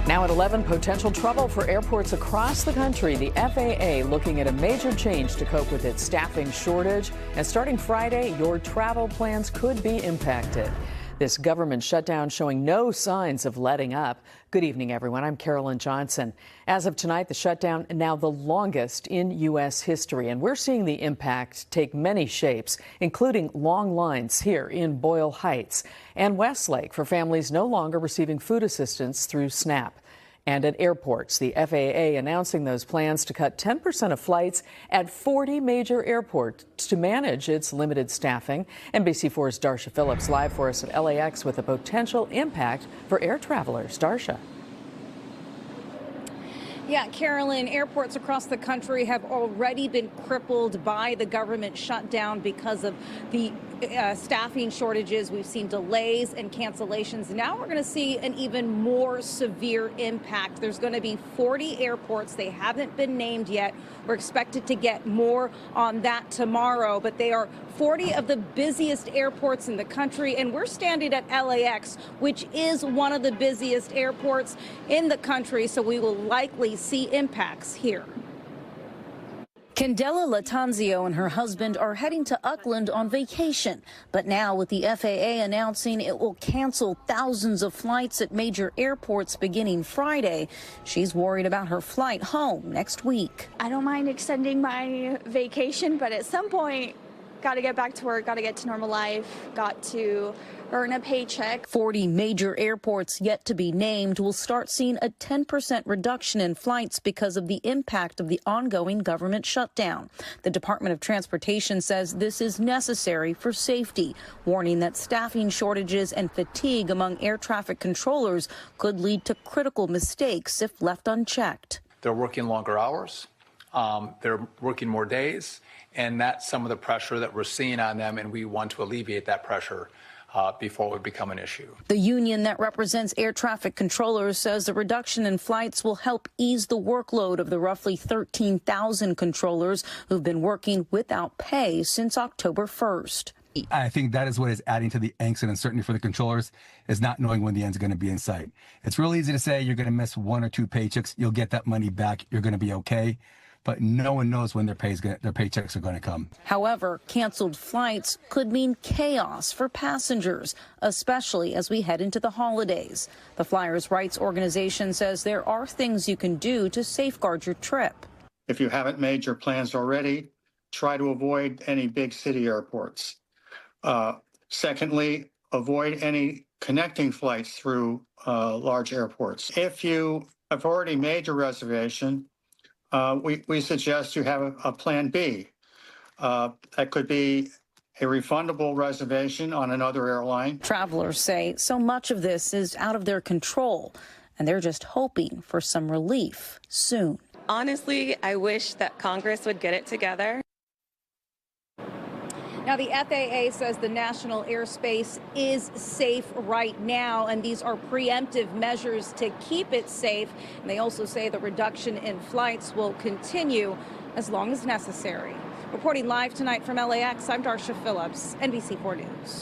Now at 11, potential trouble for airports across the country. The FAA looking at a major change to cope with its staffing shortage. And starting Friday, your travel plans could be impacted. This government shutdown showing no signs of letting up. Good evening, everyone. I'm Carolyn Johnson. As of tonight, the shutdown now the longest in U.S. history. And we're seeing the impact take many shapes, including long lines here in Boyle Heights and Westlake for families no longer receiving food assistance through SNAP. And at airports, the FAA announcing those plans to cut 10% of flights at 40 major airports to manage its limited staffing. NBC4's Darsha Philips live for us at LAX with a potential impact for air travelers. Darsha. Yeah, Carolyn, airports across the country have already been crippled by the government shutdown because of the staffing shortages. We've seen delays and cancellations. Now we're going to see an even more severe impact. There's going to be 40 airports. They haven't been named yet. We're expected to get more on that tomorrow, but they are 40 of the busiest airports in the country, and we're standing at LAX, which is one of the busiest airports in the country, so we will likely see impacts here. Candela Latanzio and her husband are heading to Auckland on vacation. But now with the FAA announcing it will cancel thousands of flights at major airports beginning Friday, she's worried about her flight home next week. I don't mind extending my vacation, but at some point, got to get back to work, got to get to normal life, got to earn a paycheck. 40 major airports yet to be named will start seeing a 10% reduction in flights because of the impact of the ongoing government shutdown. The Department of Transportation says this is necessary for safety, warning that staffing shortages and fatigue among air traffic controllers could lead to critical mistakes if left unchecked. They're working longer hours. They're working more days, and that's some of the pressure that we're seeing on them, and we want to alleviate that pressure before it would become an issue. The union that represents air traffic controllers says the reduction in flights will help ease the workload of the roughly 13,000 controllers who've been working without pay since October 1st. I think that is what is adding to the angst and uncertainty for the controllers, is not knowing when the end's going to be in sight. It's real easy to say you're going to miss one or two paychecks, you'll get that money back, you're going to be okay. But no one knows when their paychecks are going to come. However, canceled flights could mean chaos for passengers, especially as we head into the holidays. The Flyers' Rights Organization says there are things you can do to safeguard your trip. If you haven't made your plans already, try to avoid any big city airports. Secondly, avoid any connecting flights through large airports. If you have already made your reservation, we suggest you have a plan B. That could be a refundable reservation on another airline. Travelers say so much of this is out of their control, and they're just hoping for some relief soon. Honestly, I wish that Congress would get it together. Now, the FAA says the national airspace is safe right now, and these are preemptive measures to keep it safe. And they also say the reduction in flights will continue as long as necessary. Reporting live tonight from LAX, I'm Darsha Philips, NBC4 News.